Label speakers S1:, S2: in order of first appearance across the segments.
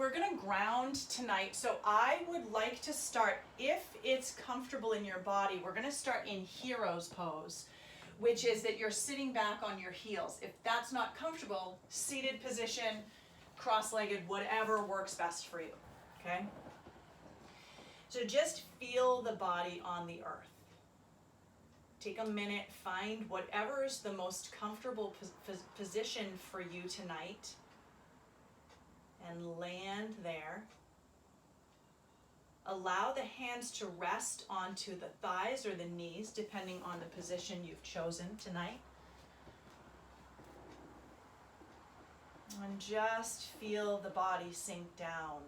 S1: we're gonna ground tonight. So I would like to start, if it's comfortable in your body, we're gonna start in hero's pose, which is that you're sitting back on your heels. If that's not comfortable, seated position, cross-legged, whatever works best for you, okay? So just feel the body on the earth. Take a minute, find whatever is the most comfortable position for you tonight, and land there. Allow the hands to rest onto the thighs or the knees, depending on the position you've chosen tonight. And just feel the body sink down.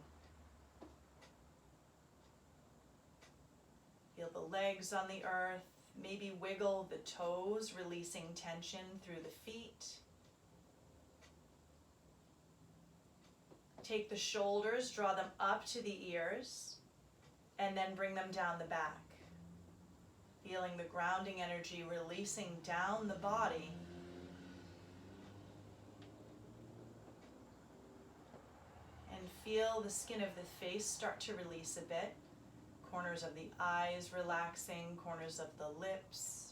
S1: Feel the legs on the earth. Maybe wiggle the toes, releasing tension through the feet. Take the shoulders, draw them up to the ears, and then bring them down the back. Feeling the grounding energy releasing down the body. And feel the skin of the face start to release a bit. Corners of the eyes relaxing, corners of the lips.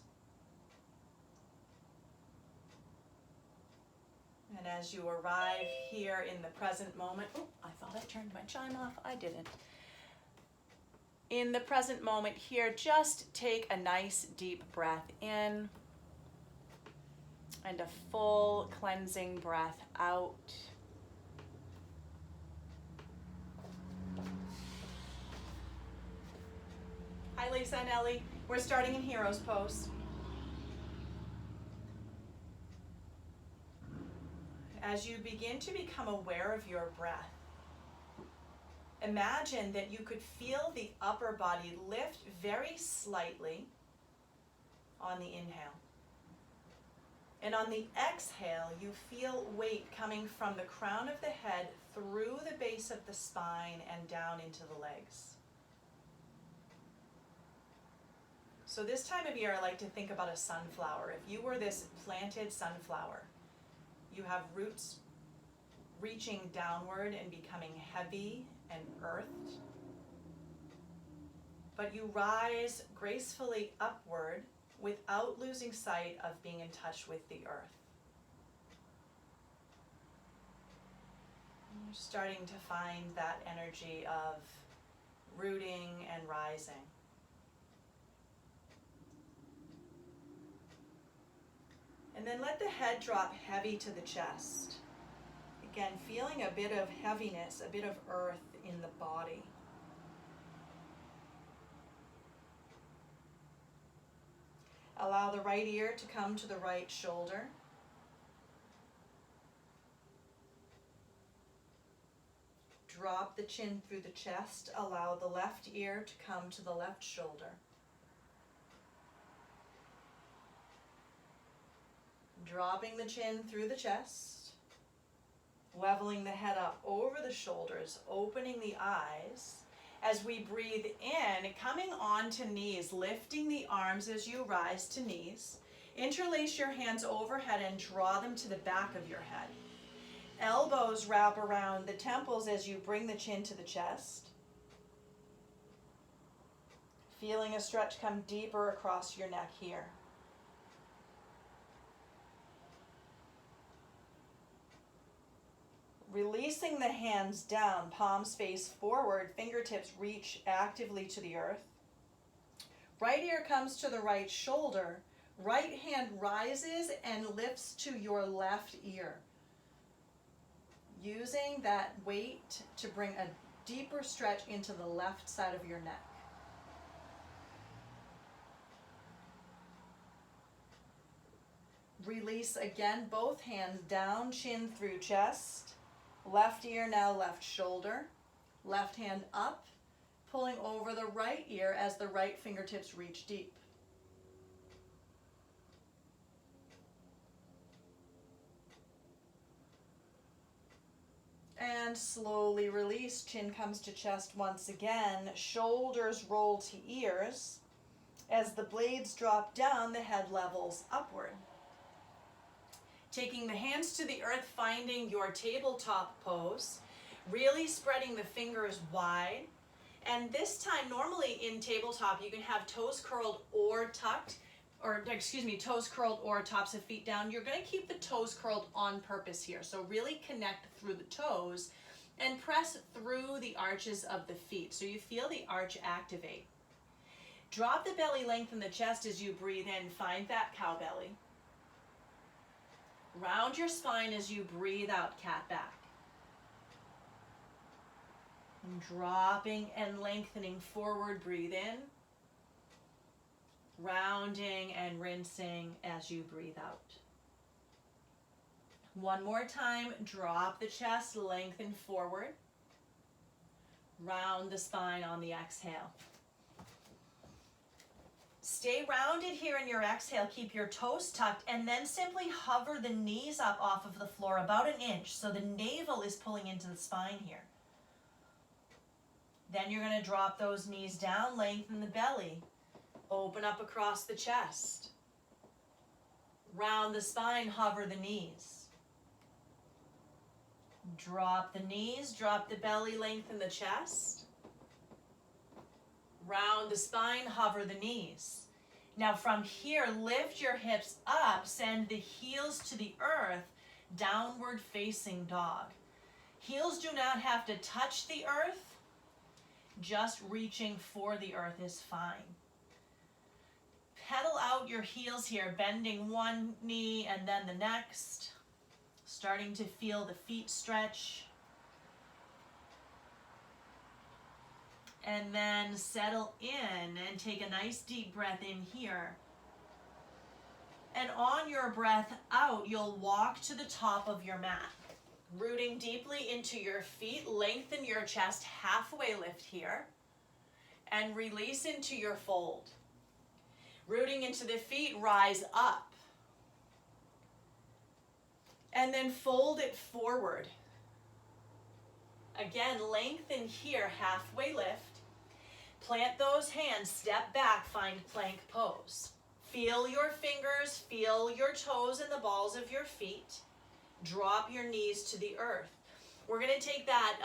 S1: And as you arrive here in the present moment, oh, I thought I turned my chime off, I didn't. In the present moment here, just take a nice deep breath in and a full cleansing breath out. Hi Lisa and Ellie, we're starting in hero's pose. As you begin to become aware of your breath, imagine that you could feel the upper body lift very slightly on the inhale. And on the exhale, you feel weight coming from the crown of the head through the base of the spine and down into the legs. So this time of year, I like to think about a sunflower. If you were this planted sunflower, you have roots reaching downward and becoming heavy and earthed. But you rise gracefully upward without losing sight of being in touch with the earth. You're starting to find that energy of rooting and rising. And then let the head drop heavy to the chest. Again, feeling a bit of heaviness, a bit of earth in the body. Allow the right ear to come to the right shoulder. Drop the chin through the chest. Allow the left ear to come to the left shoulder. Dropping the chin through the chest, leveling the head up over the shoulders, opening the eyes. As we breathe in, coming onto knees, lifting the arms as you rise to knees. Interlace your hands overhead and draw them to the back of your head. Elbows wrap around the temples as you bring the chin to the chest. Feeling a stretch come deeper across your neck here. Releasing the hands down, palms face forward, fingertips reach actively to the earth. Right ear comes to the right shoulder. Right hand rises and lifts to your left ear. Using that weight to bring a deeper stretch into the left side of your neck. Release again, both hands down, chin through chest. Left ear now left shoulder, left hand up, pulling over the right ear as the right fingertips reach deep. And slowly release, chin comes to chest once again, shoulders roll to ears. As the blades drop down, the head levels upward. Taking the hands to the earth, finding your tabletop pose. Really spreading the fingers wide. And this time, normally in tabletop, you can have toes curled or tucked, or excuse me, toes curled or tops of feet down. You're going to keep the toes curled on purpose here. So really connect through the toes and press through the arches of the feet so you feel the arch activate. Drop the belly, lengthen the chest as you breathe in. Find that cow belly. Round your spine as you breathe out, cat back. And dropping and lengthening forward, breathe in. Rounding and rinsing as you breathe out. One more time, drop the chest, lengthen forward. Round the spine on the exhale. Stay rounded here in your exhale. Keep your toes tucked and then simply hover the knees up off of the floor about an inch so the navel is pulling into the spine here. Then you're going to drop those knees down, lengthen the belly. Open up across the chest. Round the spine, hover the knees. Drop the knees, drop the belly, lengthen the chest. Round the spine, hover the knees. Now from here, lift your hips up, send the heels to the earth, downward facing dog. Heels do not have to touch the earth, just reaching for the earth is fine. Pedal out your heels here, bending one knee and then the next, starting to feel the feet stretch. And then settle in and take a nice deep breath in here. And on your breath out, you'll walk to the top of your mat. Rooting deeply into your feet, lengthen your chest, halfway lift here. And release into your fold. Rooting into the feet, rise up. And then fold it forward. Again, lengthen here, halfway lift. Plant those hands, step back, find plank pose. Feel your fingers, feel your toes and the balls of your feet. Drop your knees to the earth. We're going to take that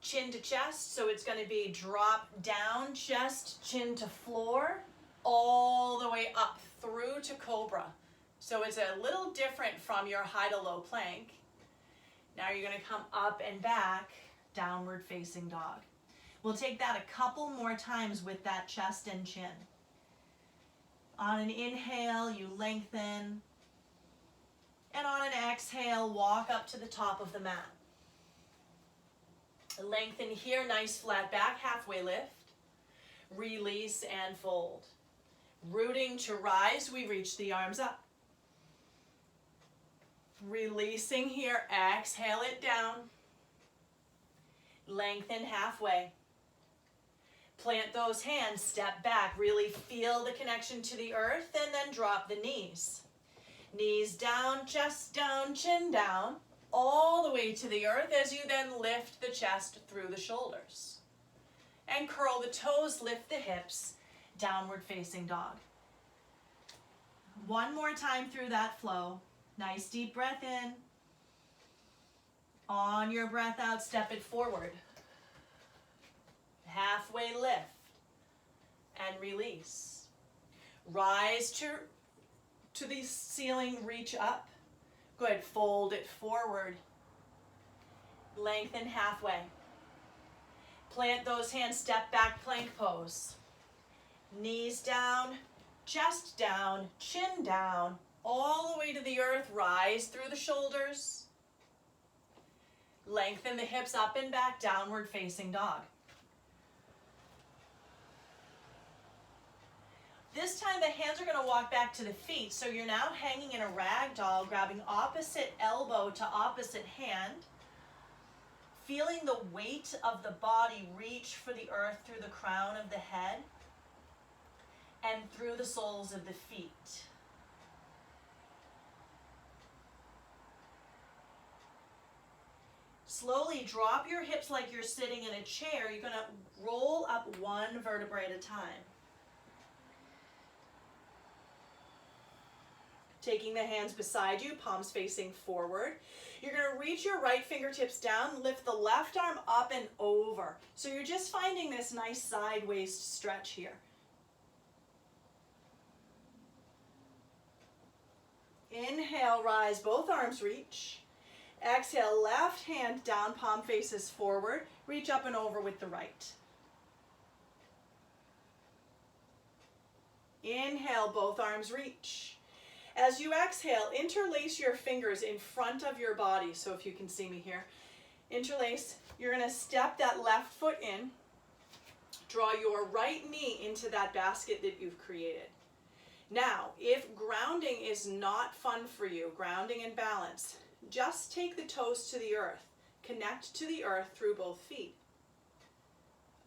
S1: chin to chest, so it's going to be drop down, chest, chin to floor, all the way up through to cobra. So it's a little different from your high to low plank. Now you're going to come up and back, downward facing dog. We'll take that a couple more times with that chest and chin. On an inhale, you lengthen. And on an exhale, walk up to the top of the mat. Lengthen here, nice flat back, halfway lift. Release and fold. Rooting to rise, we reach the arms up. Releasing here, exhale it down. Lengthen halfway. Plant those hands, step back, really feel the connection to the earth, and then drop the knees. Knees down, chest down, chin down, all the way to the earth as you then lift the chest through the shoulders. And curl the toes, lift the hips, downward facing dog. One more time through that flow. Nice deep breath in. On your breath out, step it forward. Halfway lift and release. Rise to the ceiling, reach up. Good, fold it forward. Lengthen halfway. Plant those hands, step back, plank pose. Knees down, chest down, chin down, all the way to the earth, rise through the shoulders. Lengthen the hips up and back, downward facing dog. This time the hands are going to walk back to the feet, so you're now hanging in a rag doll, grabbing opposite elbow to opposite hand, feeling the weight of the body reach for the earth through the crown of the head and through the soles of the feet. Slowly drop your hips like you're sitting in a chair. You're going to roll up one vertebrae at a time. Taking the hands beside you, palms facing forward. You're going to reach your right fingertips down, lift the left arm up and over. So you're just finding this nice side waist stretch here. Inhale, rise, both arms reach. Exhale, left hand down, palm faces forward. Reach up and over with the right. Inhale, both arms reach. As you exhale, interlace your fingers in front of your body. So if you can see me here, interlace. You're going to step that left foot in. Draw your right knee into that basket that you've created. Now, if grounding is not fun for you, grounding and balance, just take the toes to the earth. Connect to the earth through both feet.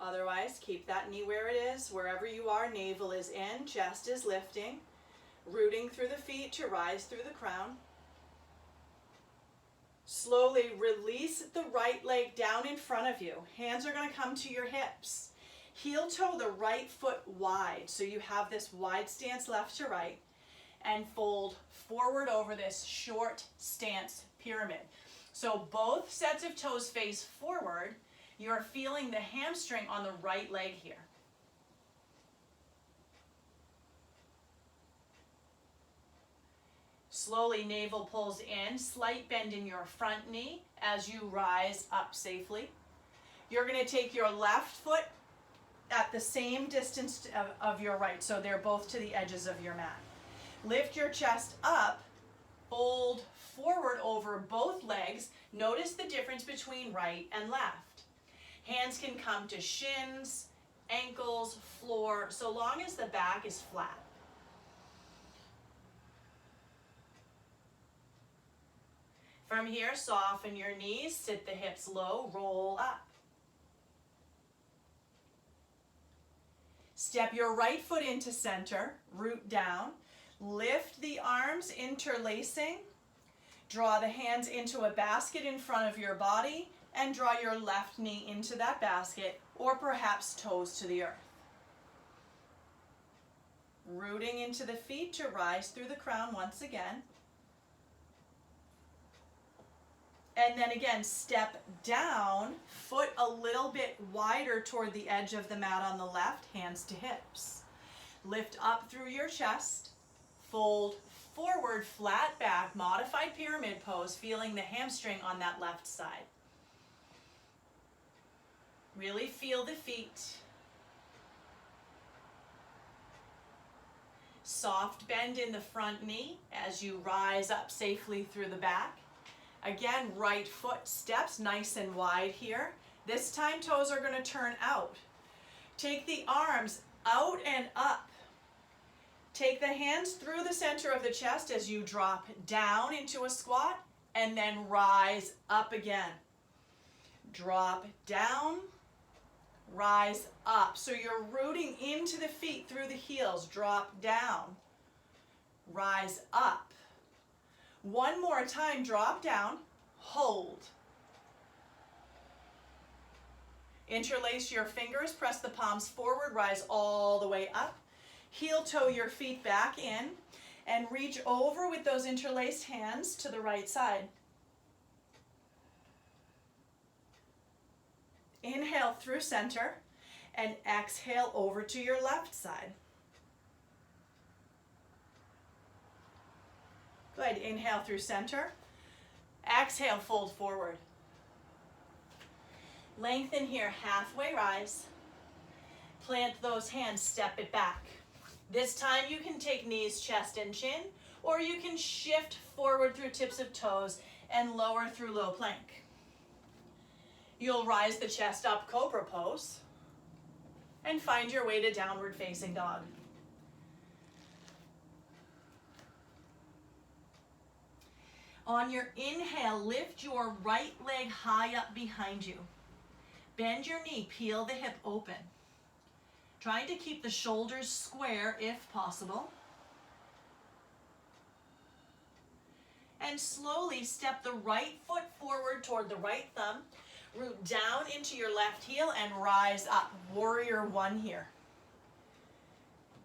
S1: Otherwise, keep that knee where it is. Wherever you are, navel is in, chest is lifting. Rooting through the feet to rise through the crown. Slowly release the right leg down in front of you. Hands are going to come to your hips. Heel toe the right foot wide, so you have this wide stance left to right, and fold forward over this short stance pyramid. So both sets of toes face forward. You're feeling the hamstring on the right leg here. Slowly, navel pulls in, slight bend in your front knee as you rise up safely. You're going to take your left foot at the same distance of your right, so they're both to the edges of your mat. Lift your chest up, fold forward over both legs. Notice the difference between right and left. Hands can come to shins, ankles, floor, so long as the back is flat. From here, soften your knees, sit the hips low, roll up. Step your right foot into center, root down. Lift the arms, interlacing. Draw the hands into a basket in front of your body and draw your left knee into that basket, or perhaps toes to the earth. Rooting into the feet to rise through the crown once again. And then again, step down, foot a little bit wider toward the edge of the mat on the left, hands to hips. Lift up through your chest, fold forward, flat back, modified pyramid pose, feeling the hamstring on that left side. Really feel the feet. Soft bend in the front knee as you rise up safely through the back. Again, right foot steps nice and wide here. This time toes are going to turn out. Take the arms out and up. Take the hands through the center of the chest as you drop down into a squat and then rise up again. Drop down, rise up. So you're rooting into the feet through the heels. Drop down, rise up. One more time, drop down, hold. Interlace your fingers, press the palms forward, rise all the way up. Heel toe your feet back in and reach over with those interlaced hands to the right side. Inhale through center and exhale over to your left side. Good. Inhale through center. Exhale, fold forward. Lengthen here, halfway rise. Plant those hands, step it back. This time you can take knees, chest, and chin, or you can shift forward through tips of toes and lower through low plank. You'll rise the chest up, cobra pose, and find your way to downward facing dog. On your inhale, lift your right leg high up behind you. Bend your knee, peel the hip open. Trying to keep the shoulders square if possible. And slowly step the right foot forward toward the right thumb. Root down into your left heel and rise up. Warrior one here.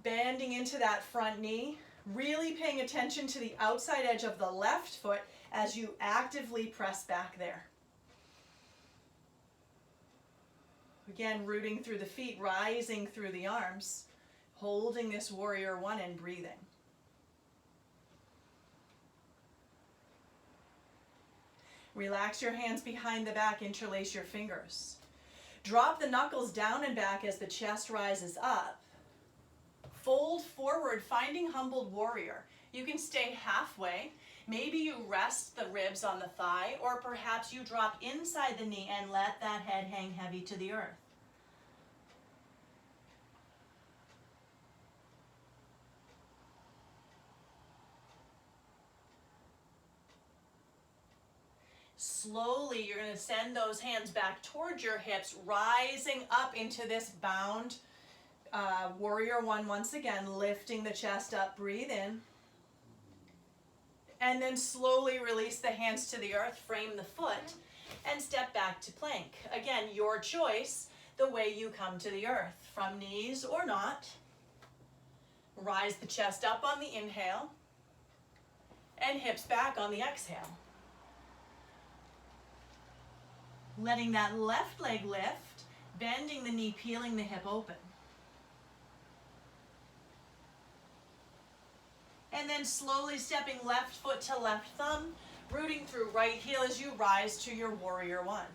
S1: Bending into that front knee. Really paying attention to the outside edge of the left foot as you actively press back there. Again, rooting through the feet, rising through the arms, holding this warrior one and breathing. Relax your hands behind the back, interlace your fingers. Drop the knuckles down and back as the chest rises up. Fold forward, finding humbled warrior. You can stay halfway. Maybe you rest the ribs on the thigh, or perhaps you drop inside the knee and let that head hang heavy to the earth. Slowly, you're going to send those hands back towards your hips, rising up into this bound warrior one once again, lifting the chest up, breathe in. And then slowly release the hands to the earth, frame the foot, and step back to plank. Again, your choice, the way you come to the earth, from knees or not. Rise the chest up on the inhale, and hips back on the exhale. Letting that left leg lift, bending the knee, peeling the hip open. And then slowly stepping left foot to left thumb, rooting through right heel as you rise to your warrior one.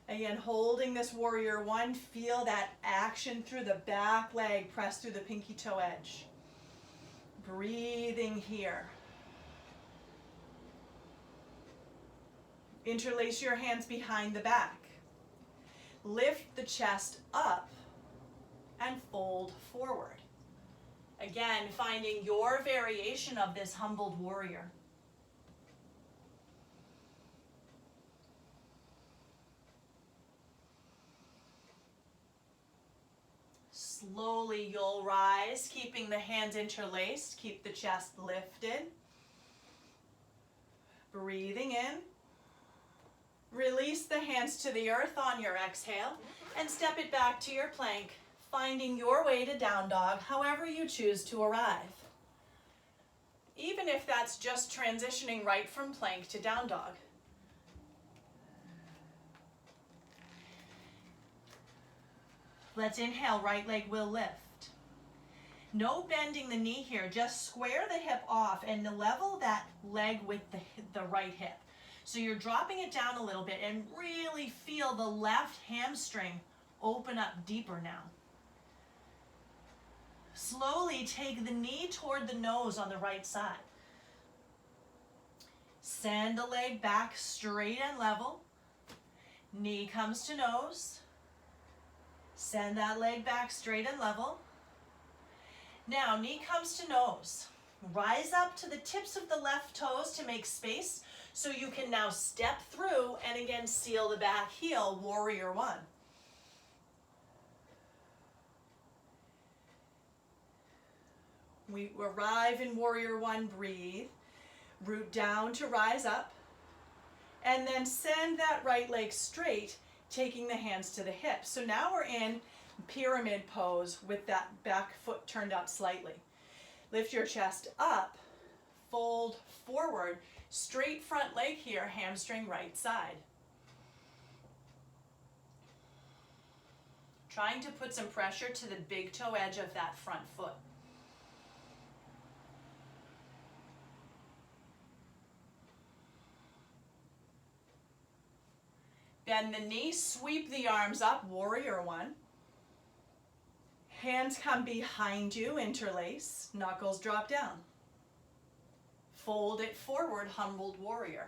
S1: Again, holding this warrior one, feel that action through the back leg, press through the pinky toe edge. Breathing here. Interlace your hands behind the back. Lift the chest up and fold forward. Again, finding your variation of this humbled warrior. Slowly you'll rise, keeping the hands interlaced, keep the chest lifted. Breathing in. Release the hands to the earth on your exhale and step it back to your plank, finding your way to down dog, however you choose to arrive. Even if that's just transitioning right from plank to down dog. Let's inhale, right leg will lift. No bending the knee here, just square the hip off and level that leg with the right hip. So you're dropping it down a little bit and really feel the left hamstring open up deeper now. Slowly take the knee toward the nose on the right side. Send the leg back straight and level. Knee comes to nose. Send that leg back straight and level. Now, knee comes to nose. Rise up to the tips of the left toes to make space so you can now step through and again seal the back heel, warrior one. We arrive in warrior one, breathe. Root down to rise up. And then send that right leg straight, taking the hands to the hips. So now we're in pyramid pose with that back foot turned out slightly. Lift your chest up, fold forward, straight front leg here, hamstring right side. Trying to put some pressure to the big toe edge of that front foot. Bend the knee, sweep the arms up, warrior one. Hands come behind you, interlace, knuckles drop down. Fold it forward, humbled warrior.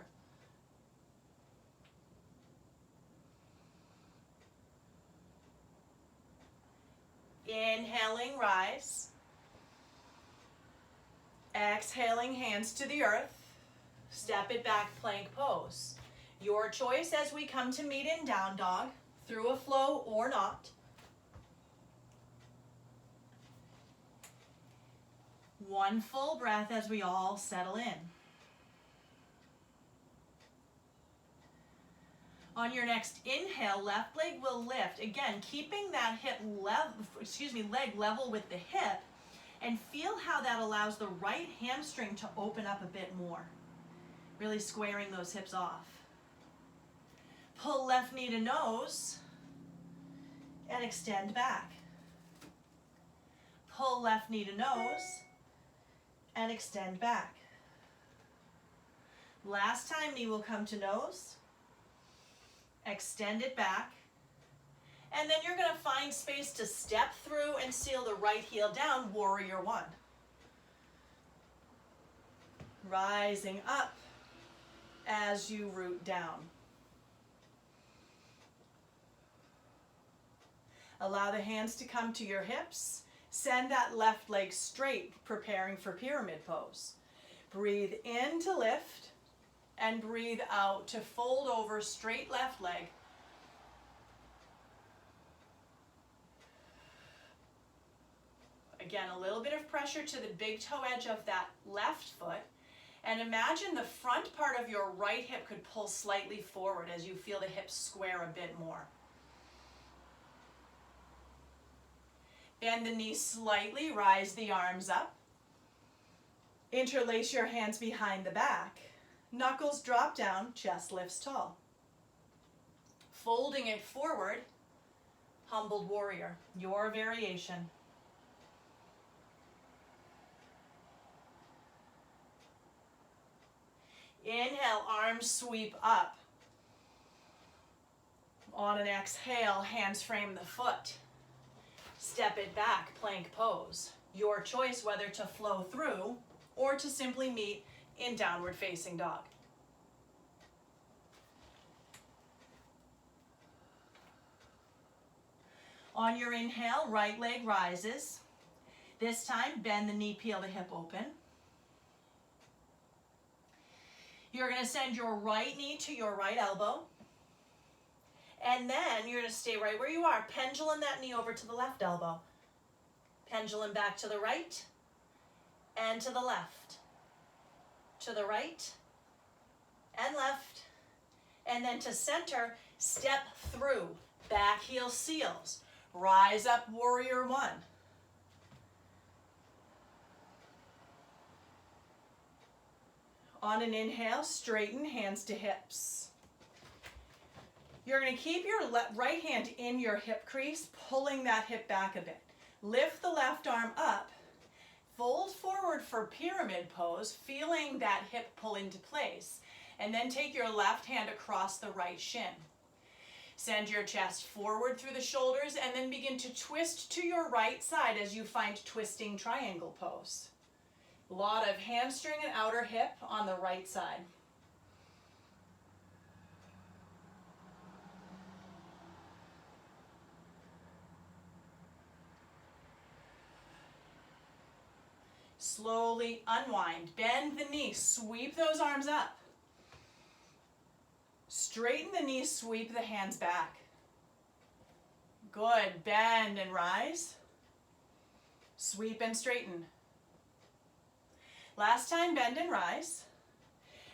S1: Inhaling, rise. Exhaling, hands to the earth. Step it back, plank pose. Your choice as we come to meet in down dog, through a flow or not. One full breath as we all settle in. On your next inhale, left leg will lift. Again, keeping that leg level with the hip, and feel how that allows the right hamstring to open up a bit more. Really squaring those hips off. Pull left knee to nose and extend back. Pull left knee to nose and extend back. Last time, knee will come to nose. Extend it back. And then you're going to find space to step through and seal the right heel down, warrior one. Rising up as you root down. Allow the hands to come to your hips. Send that left leg straight, preparing for pyramid pose. Breathe in to lift, and breathe out to fold over straight left leg. Again, a little bit of pressure to the big toe edge of that left foot. And imagine the front part of your right hip could pull slightly forward as you feel the hips square a bit more. Bend the knees slightly, rise the arms up. Interlace your hands behind the back. Knuckles drop down, chest lifts tall. Folding it forward, humbled warrior, your variation. Inhale, arms sweep up. On an exhale, hands frame the foot. Step it back, plank pose. Your choice whether to flow through or to simply meet in downward facing dog. On your inhale, right leg rises. This time, bend the knee, peel the hip open. You're going to send your right knee to your right elbow. And then you're going to stay right where you are. Pendulum that knee over to the left elbow. Pendulum back to the right and to the left. To the right and left. And then to center, step through. Back heel seals. Rise up, warrior one. On an inhale, straighten, hands to hips. You're going to keep your right hand in your hip crease, pulling that hip back a bit. Lift the left arm up. Fold forward for pyramid pose, feeling that hip pull into place. And then take your left hand across the right shin. Send your chest forward through the shoulders and then begin to twist to your right side as you find twisting triangle pose. A lot of hamstring and outer hip on the right side. Slowly unwind. Bend the knee. Sweep those arms up. Straighten the knees. Sweep the hands back. Good. Bend and rise. Sweep and straighten. Last time, bend and rise.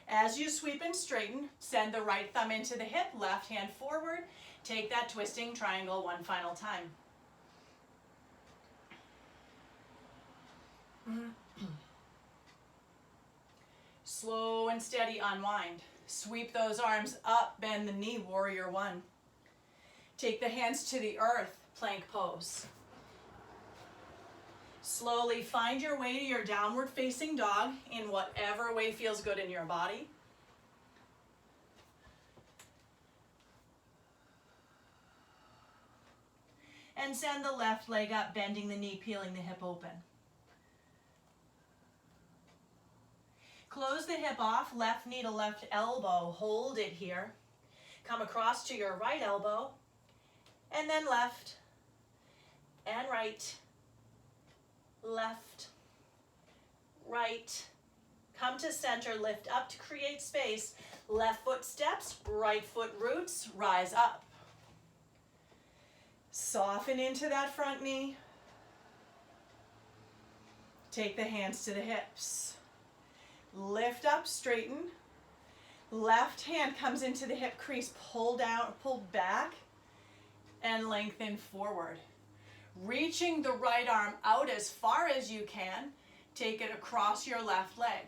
S1: As you sweep and straighten, send the right thumb into the hip, left hand forward. Take that twisting triangle one final time. Slow and steady unwind. Sweep those arms up, bend the knee, warrior one. Take the hands to the earth, plank pose. Slowly find your way to your downward facing dog in whatever way feels good in your body. And send the left leg up, bending the knee, peeling the hip open. Close the hip off, left knee to left elbow. Hold it here. Come across to your right elbow, and then left and right. Left, right. Come to center, lift up to create space. Left foot steps, right foot roots, rise up. Soften into that front knee. Take the hands to the hips. Lift up, straighten. Left hand comes into the hip crease, pull down, pull back, and lengthen forward. Reaching the right arm out as far as you can, take it across your left leg.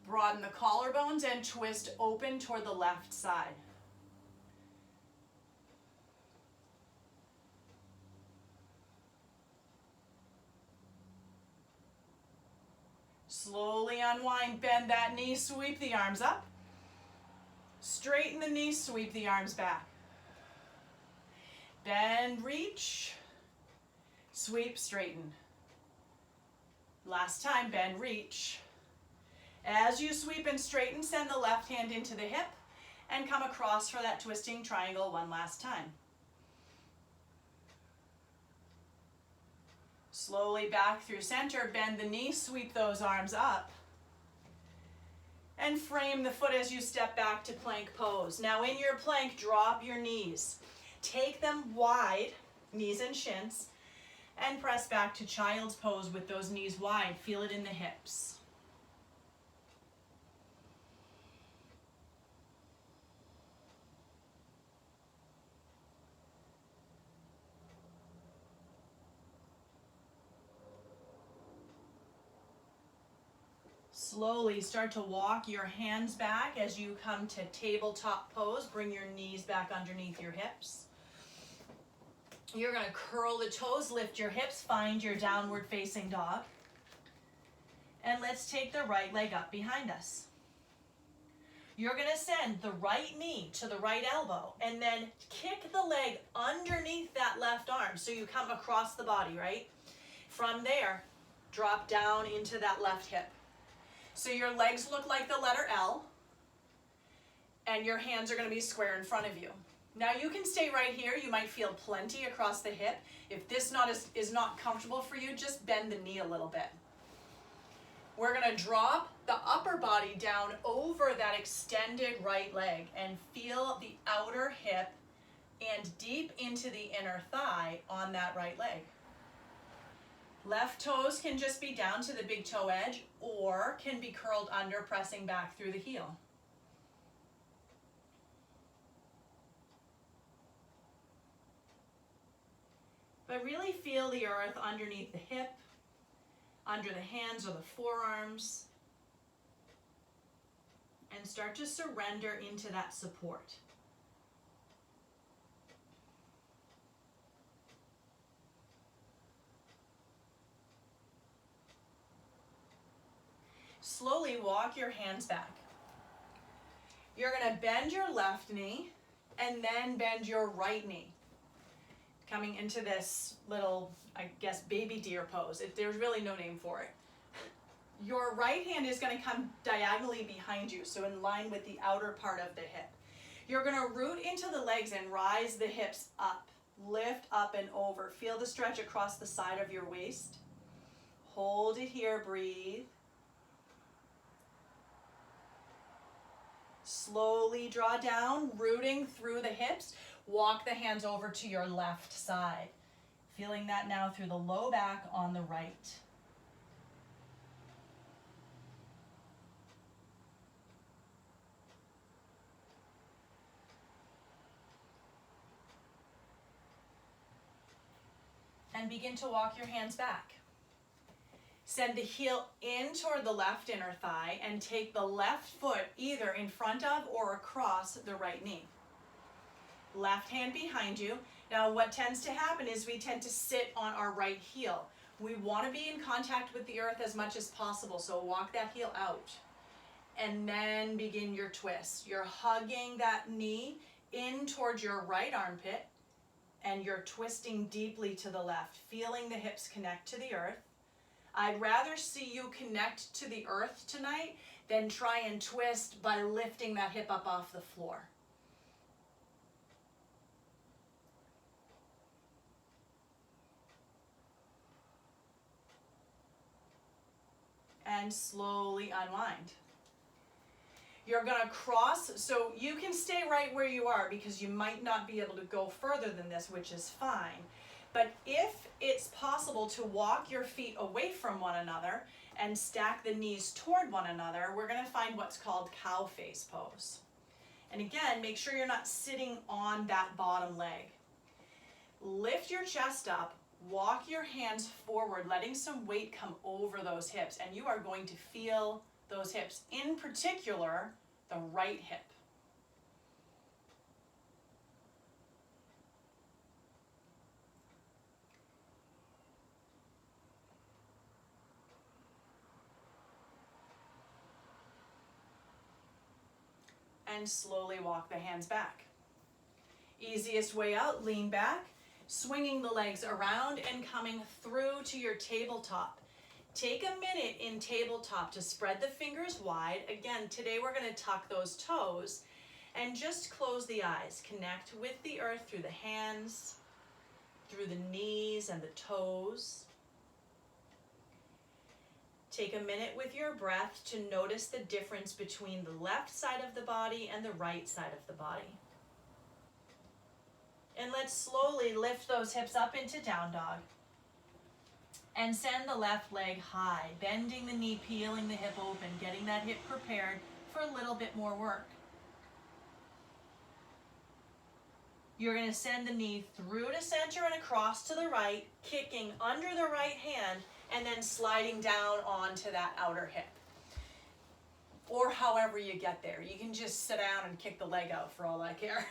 S1: Broaden the collarbones and twist open toward the left side. Slowly unwind, bend that knee, sweep the arms up. Straighten the knee, sweep the arms back. Bend, reach, sweep, straighten. Last time, bend, reach. As you sweep and straighten, send the left hand into the hip and come across for that twisting triangle one last time. Slowly back through center, bend the knee, sweep those arms up. And frame the foot as you step back to plank pose. Now in your plank, drop your knees. Take them wide, knees and shins, and press back to child's pose with those knees wide. Feel it in the hips. Slowly start to walk your hands back as you come to tabletop pose. Bring your knees back underneath your hips. You're going to curl the toes, lift your hips, find your downward facing dog. And let's take the right leg up behind us. You're going to send the right knee to the right elbow and then kick the leg underneath that left arm so you come across the body, right? From there, drop down into that left hip. So your legs look like the letter L, and your hands are going to be square in front of you. Now you can stay right here. You might feel plenty across the hip. If this is not comfortable for you, just bend the knee a little bit. We're going to drop the upper body down over that extended right leg and feel the outer hip and deep into the inner thigh on that right leg. Left toes can just be down to the big toe edge or can be curled under, pressing back through the heel. But really feel the earth underneath the hip, under the hands or the forearms, and start to surrender into that support. Slowly walk your hands back. You're going to bend your left knee and then bend your right knee. Coming into this little, I guess, baby deer pose. There's really no name for it. Your right hand is going to come diagonally behind you, so in line with the outer part of the hip. You're going to root into the legs and rise the hips up. Lift up and over. Feel the stretch across the side of your waist. Hold it here, breathe. Slowly draw down, rooting through the hips. Walk the hands over to your left side. Feeling that now through the low back on the right. And begin to walk your hands back. Send the heel in toward the left inner thigh and take the left foot either in front of or across the right knee. Left hand behind you. Now what tends to happen is we tend to sit on our right heel. We want to be in contact with the earth as much as possible, so walk that heel out. And then begin your twist. You're hugging that knee in towards your right armpit and you're twisting deeply to the left, feeling the hips connect to the earth. I'd rather see you connect to the earth tonight than try and twist by lifting that hip up off the floor. And slowly unwind. You're going to cross, so you can stay right where you are because you might not be able to go further than this, which is fine. But if it's possible to walk your feet away from one another and stack the knees toward one another, we're going to find what's called cow face pose. And again, make sure you're not sitting on that bottom leg. Lift your chest up, walk your hands forward, letting some weight come over those hips, and you are going to feel those hips, in particular, the right hip. And slowly walk the hands back. Easiest way out, lean back, swinging the legs around and coming through to your tabletop. Take a minute in tabletop to spread the fingers wide. Again, today we're going to tuck those toes and just close the eyes. Connect with the earth through the hands, through the knees and the toes. Take a minute with your breath to notice the difference between the left side of the body and the right side of the body. And let's slowly lift those hips up into down dog. And send the left leg high, bending the knee, peeling the hip open, getting that hip prepared for a little bit more work. You're going to send the knee through to center and across to the right, kicking under the right hand, and then sliding down onto that outer hip. Or however you get there. You can just sit down and kick the leg out for all I care.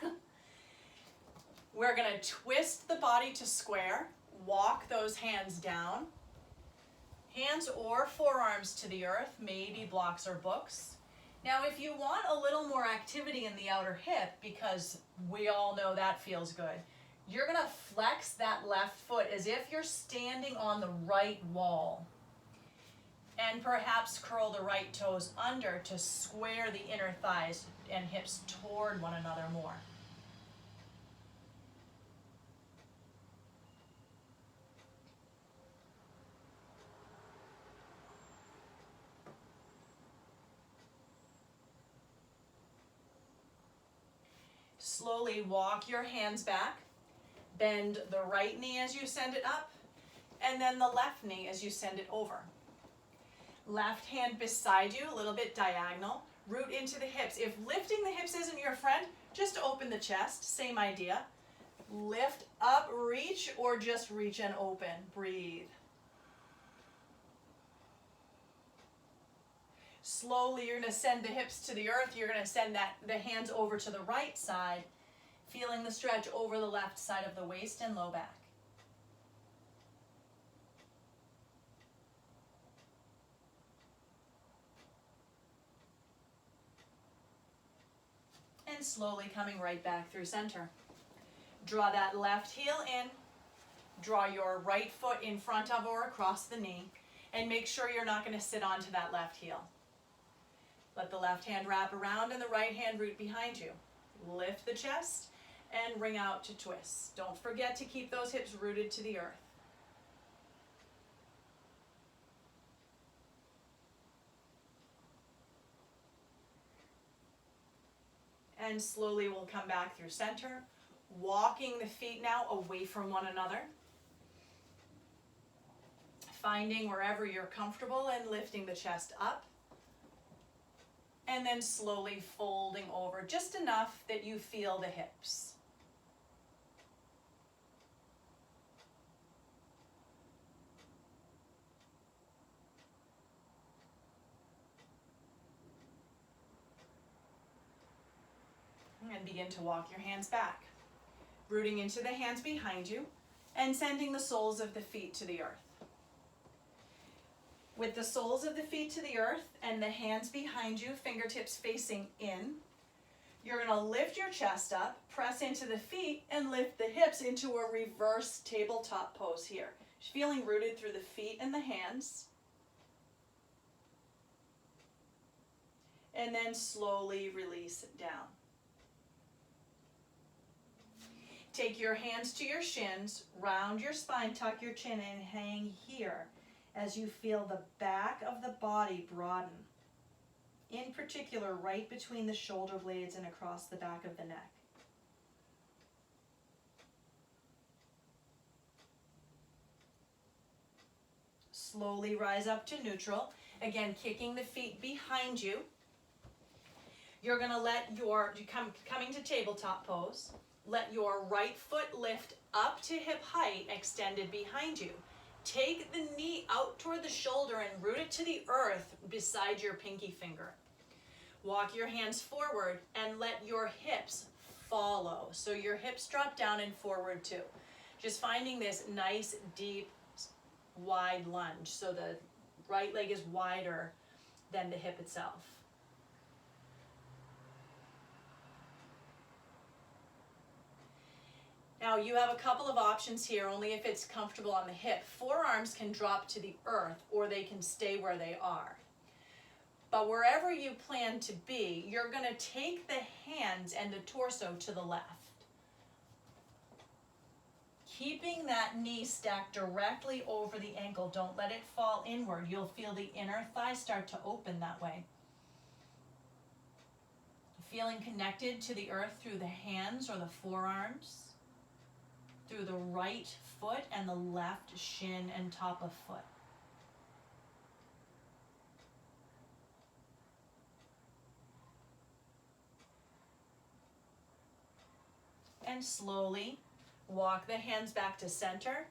S1: We're going to twist the body to square, walk those hands down, hands or forearms to the earth, maybe blocks or books. Now if you want a little more activity in the outer hip, because we all know that feels good, you're going to flex that left foot as if you're standing on the right wall. And perhaps curl the right toes under to square the inner thighs and hips toward one another more. Slowly walk your hands back. Bend the right knee as you send it up, and then the left knee as you send it over. Left hand beside you, a little bit diagonal. Root into the hips. If lifting the hips isn't your friend, just open the chest. Same idea. Lift up, reach, or just reach and open. Breathe. Slowly, you're going to send the hips to the earth. You're going to send the hands over to the right side, feeling the stretch over the left side of the waist and low back. And slowly coming right back through center. Draw that left heel in. Draw your right foot in front of or across the knee. And make sure you're not going to sit onto that left heel. Let the left hand wrap around and the right hand root behind you. Lift the chest and ring out to twist. Don't forget to keep those hips rooted to the earth. And slowly we'll come back through center, walking the feet now away from one another. Finding wherever you're comfortable and lifting the chest up. And then slowly folding over just enough that you feel the hips. And begin to walk your hands back, rooting into the hands behind you and sending the soles of the feet to the earth. With the soles of the feet to the earth and the hands behind you, fingertips facing in, you're going to lift your chest up, press into the feet, and lift the hips into a reverse tabletop pose here. Feeling rooted through the feet and the hands. And then slowly release it down. Take your hands to your shins, round your spine, tuck your chin, and hang here as you feel the back of the body broaden. In particular, right between the shoulder blades and across the back of the neck. Slowly rise up to neutral Again, kicking the feet behind you. You're going to coming to tabletop pose, let your right foot lift up to hip height, extended behind you. Take the knee out toward the shoulder and root it to the earth beside your pinky finger. Walk your hands forward and let your hips follow. So your hips drop down and forward too. Just finding this nice, deep, wide lunge. So the right leg is wider than the hip itself. Now you have a couple of options here, only if it's comfortable on the hip. Forearms can drop to the earth or they can stay where they are. But wherever you plan to be, you're going to take the hands and the torso to the left. Keeping that knee stacked directly over the ankle. Don't let it fall inward. You'll feel the inner thigh start to open that way. Feeling connected to the earth through the hands or the forearms, through the right foot and the left shin and top of foot. And slowly walk the hands back to center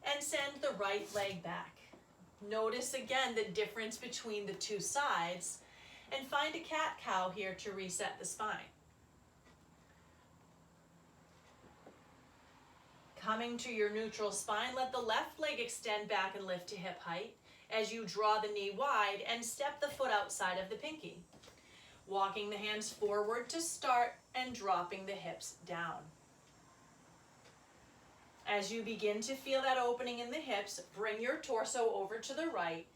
S1: and send the right leg back. Notice again the difference between the two sides and find a cat-cow here to reset the spine. Coming to your neutral spine, let the left leg extend back and lift to hip height as you draw the knee wide and step the foot outside of the pinky. Walking the hands forward to start and dropping the hips down. As you begin to feel that opening in the hips, bring your torso over to the right,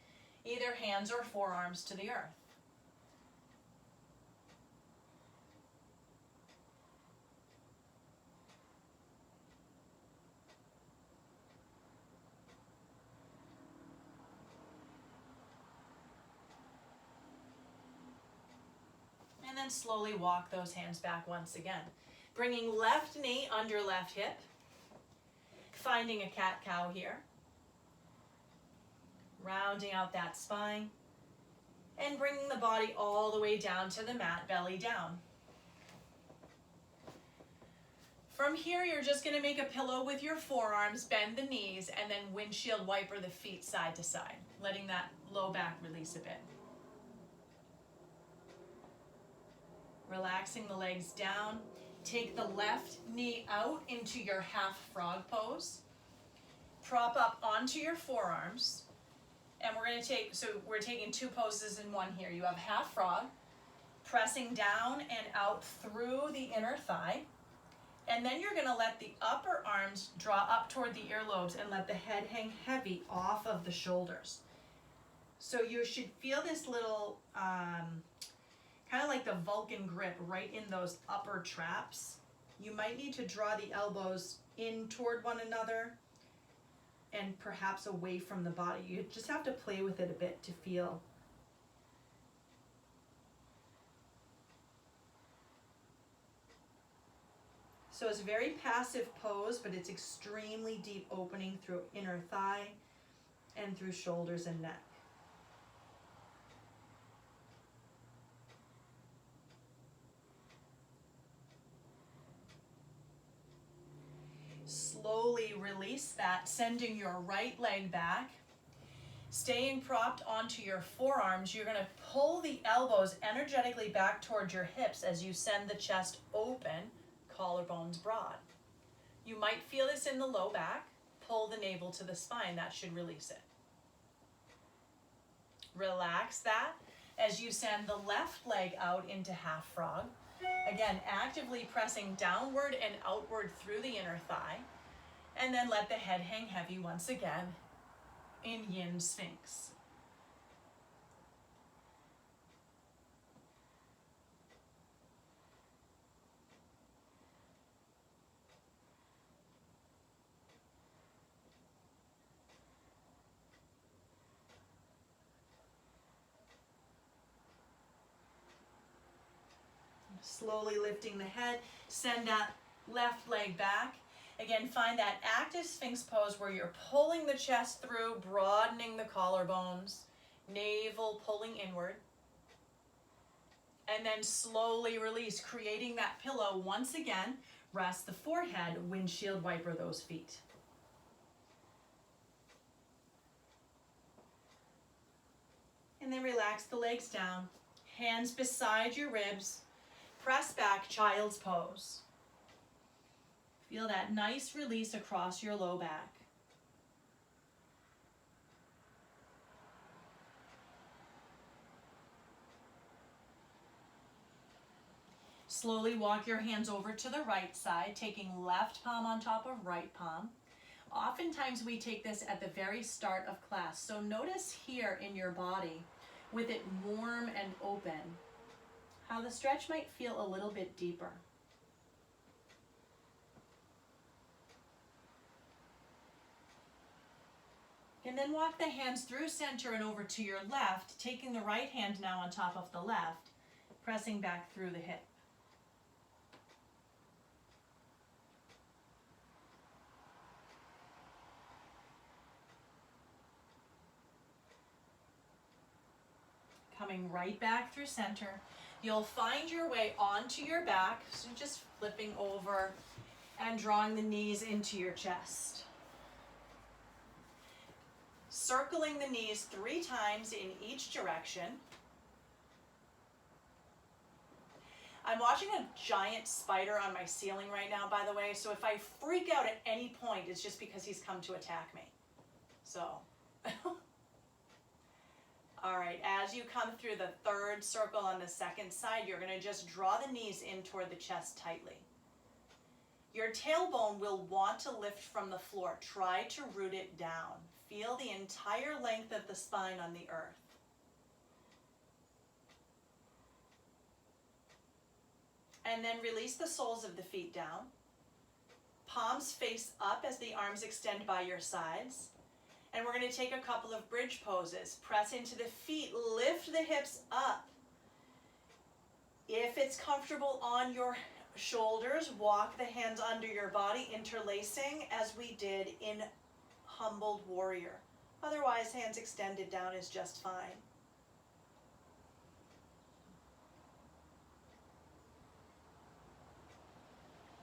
S1: either hands or forearms to the earth. And then slowly walk those hands back once again. Bringing left knee under left hip. Finding a cat-cow here. Rounding out that spine. And bringing the body all the way down to the mat, belly down. From here, you're just going to make a pillow with your forearms, bend the knees, and then windshield wiper the feet side to side, letting that low back release a bit. Relaxing the legs down. Take the left knee out into your half frog pose. Prop up onto your forearms. And we're taking two poses in one here. You have half frog, pressing down and out through the inner thigh. And then you're gonna let the upper arms draw up toward the earlobes and let the head hang heavy off of the shoulders. So you should feel this little, kind of like the Vulcan grip right in those upper traps. You might need to draw the elbows in toward one another and perhaps away from the body. You just have to play with it a bit to feel. So it's a very passive pose, but it's extremely deep opening through inner thigh and through shoulders and neck. Slowly release that, sending your right leg back. Staying propped onto your forearms, you're going to pull the elbows energetically back towards your hips as you send the chest open, collarbones broad. You might feel this in the low back. Pull the navel to the spine. That should release it. Relax that as you send the left leg out into half frog. Again, actively pressing downward and outward through the inner thigh. And then let the head hang heavy once again in Yin Sphinx. Slowly lifting the head, send that left leg back. Again, find that active Sphinx pose where you're pulling the chest through, broadening the collarbones, Navel pulling inward. And then slowly release, creating that pillow once again. Rest the forehead, windshield wiper those feet. And then relax the legs down. Hands beside your ribs. Press back, child's pose. Feel that nice release across your low back. Slowly walk your hands over to the right side, taking left palm on top of right palm. Oftentimes we take this at the very start of class, so notice here in your body, with it warm and open, how the stretch might feel a little bit deeper. And then walk the hands through center and over to your left, taking the right hand now on top of the left, pressing back through the hip. Coming right back through center. You'll find your way onto your back, so just flipping over and drawing the knees into your chest. Circling the knees 3 times in each direction. I'm watching a giant spider on my ceiling right now, by the way, so if I freak out at any point, it's just because he's come to attack me. So, all right, as you come through the 3rd circle on the 2nd side, you're going to just draw the knees in toward the chest tightly. Your tailbone will want to lift from the floor. Try to root it down. Feel the entire length of the spine on the earth. And then release the soles of the feet down. Palms face up as the arms extend by your sides. And we're going to take a couple of bridge poses. Press into the feet, lift the hips up. If it's comfortable on your shoulders, walk the hands under your body, interlacing as we did in Humbled Warrior. Otherwise, hands extended down is just fine.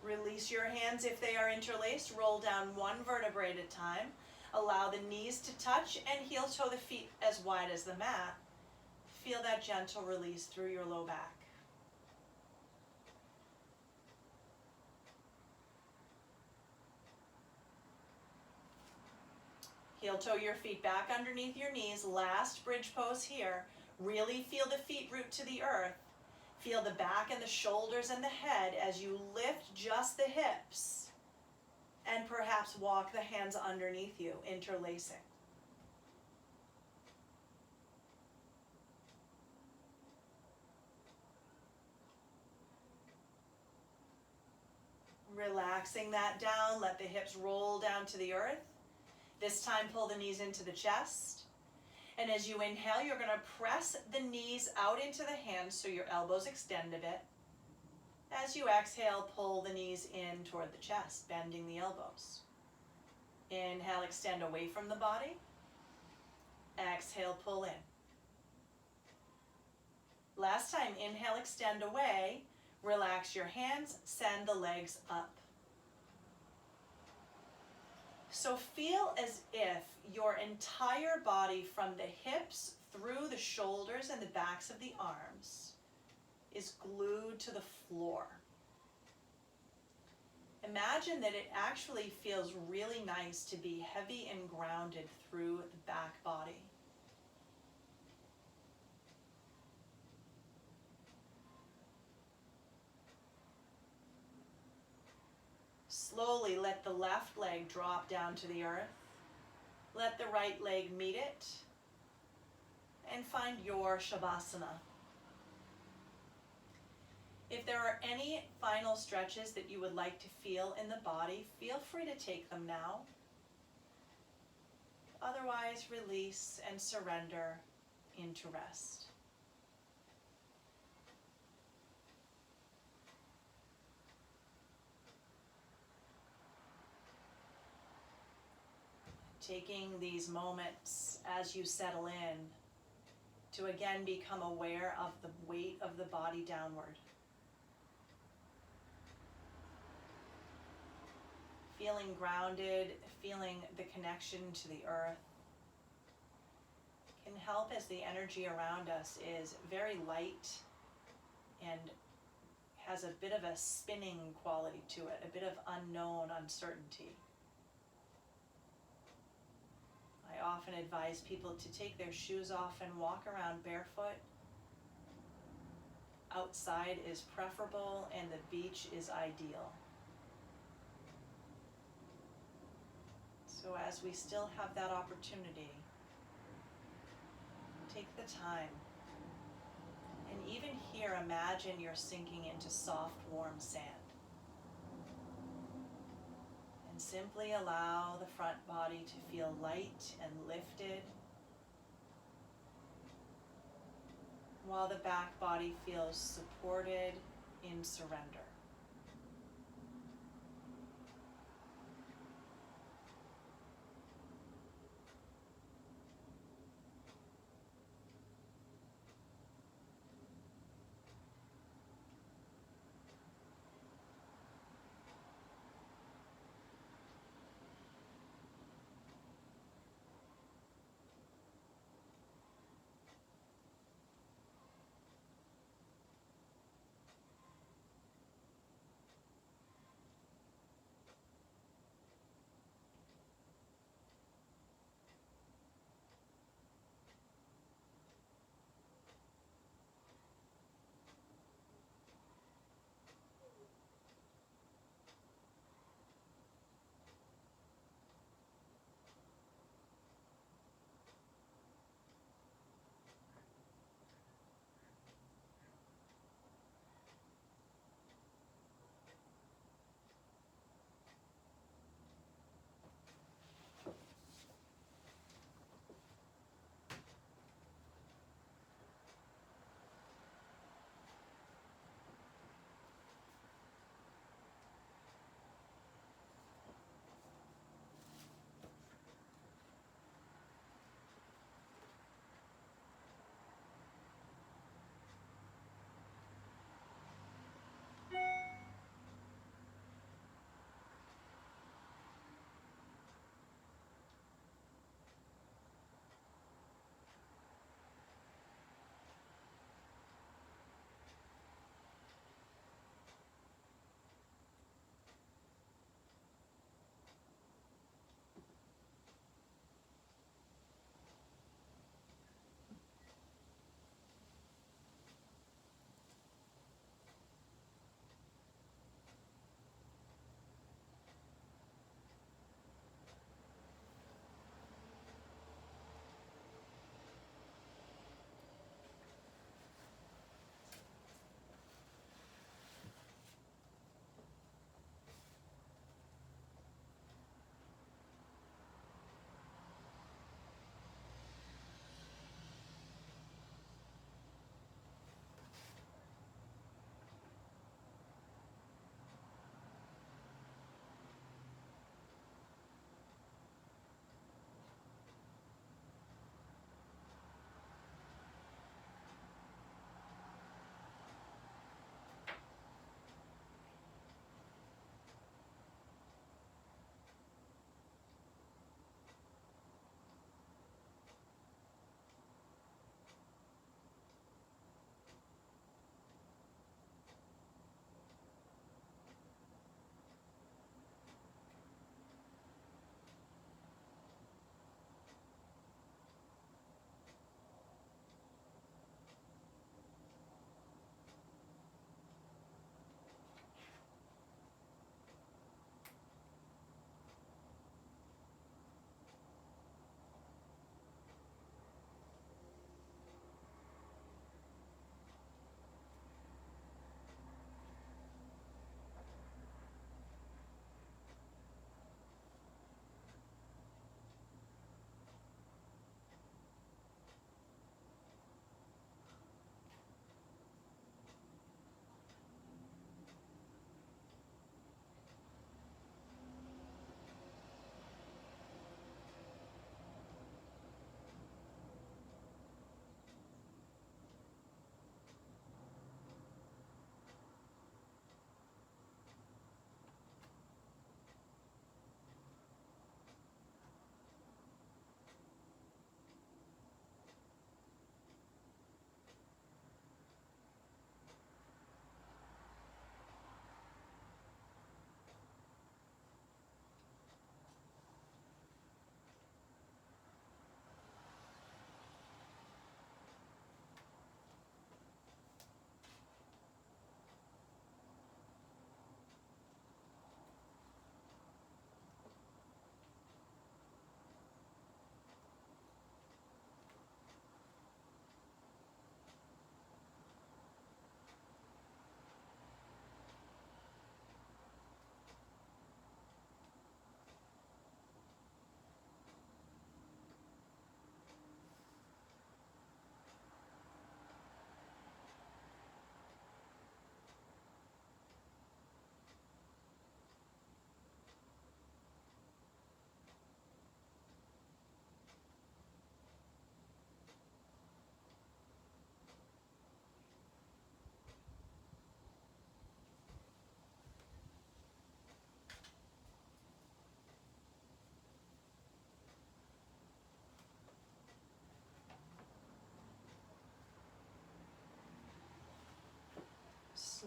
S1: Release your hands if they are interlaced. Roll down 1 vertebrae at a time. Allow the knees to touch and heel toe the feet as wide as the mat. Feel that gentle release through your low back. Heel toe your feet back underneath your knees. Last bridge pose here. Really feel the feet root to the earth. Feel the back and the shoulders and the head as you lift just the hips. And perhaps walk the hands underneath you, interlacing. Relaxing that down, let the hips roll down to the earth. This time pull the knees into the chest. And as you inhale, you're going to press the knees out into the hands so your elbows extend a bit. As you exhale, pull the knees in toward the chest, bending the elbows. Inhale, extend away from the body. Exhale, pull in. Last time, inhale, extend away. Relax your hands, send the legs up. So feel as if your entire body, from the hips through the shoulders and the backs of the arms, is glued to the floor. Imagine that it actually feels really nice to be heavy and grounded through the back body. Slowly let the left leg drop down to the earth. Let the right leg meet it. And find your Shavasana. If there are any final stretches that you would like to feel in the body, feel free to take them now. Otherwise, release and surrender into rest. Taking these moments as you settle in to again become aware of the weight of the body downward. Feeling grounded, feeling the connection to the earth can help as the energy around us is very light and has a bit of a spinning quality to it, a bit of unknown uncertainty. I often advise people to take their shoes off and walk around barefoot. Outside is preferable and the beach is ideal. So as we still have that opportunity, take the time. And even here, imagine you're sinking into soft, warm sand. And simply allow the front body to feel light and lifted, while the back body feels supported in surrender.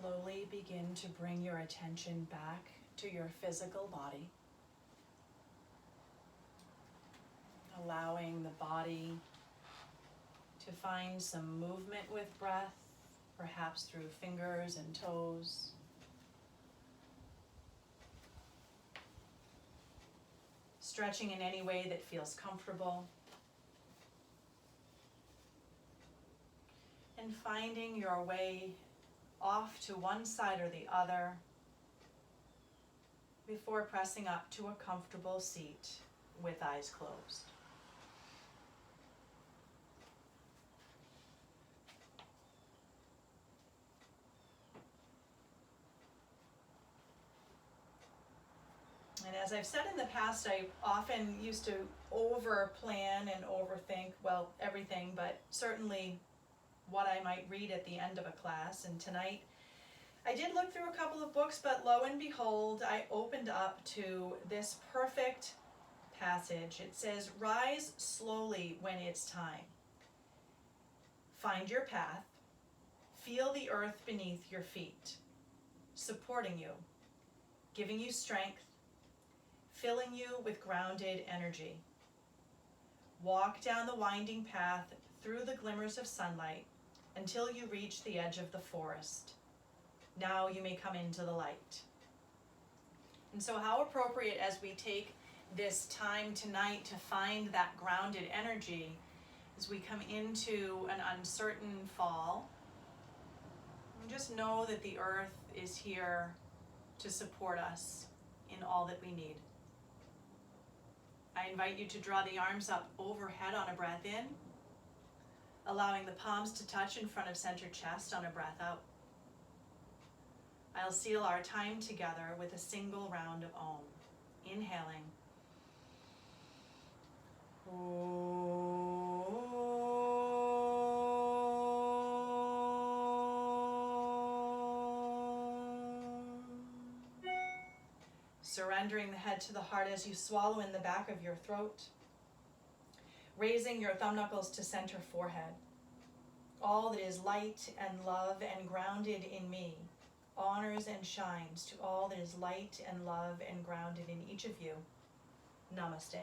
S1: slowly begin to bring your attention back to your physical body, allowing the body to find some movement with breath, perhaps through fingers and toes. Stretching in any way that feels comfortable. And finding your way off to one side or the other before pressing up to a comfortable seat with eyes closed. And as I've said in the past, I often used to over plan and overthink, well, everything, but certainly what I might read at the end of a class. And tonight I did look through a couple of books, but lo and behold, I opened up to this perfect passage. It says, "Rise slowly when it's time. Find your path. Feel the earth beneath your feet, supporting you, giving you strength, filling you with grounded energy. Walk down the winding path through the glimmers of sunlight until you reach the edge of the forest. Now you may come into the light." And so how appropriate as we take this time tonight to find that grounded energy as we come into an uncertain fall. And just know that the earth is here to support us in all that we need. I invite you to draw the arms up overhead on a breath in, allowing the palms to touch in front of center chest on a breath out. I'll seal our time together with a single round of Om. Inhaling. Surrendering the head to the heart as you swallow in the back of your throat. Raising your thumb knuckles to center forehead. All that is light and love and grounded in me honors and shines to all that is light and love and grounded in each of you. Namaste.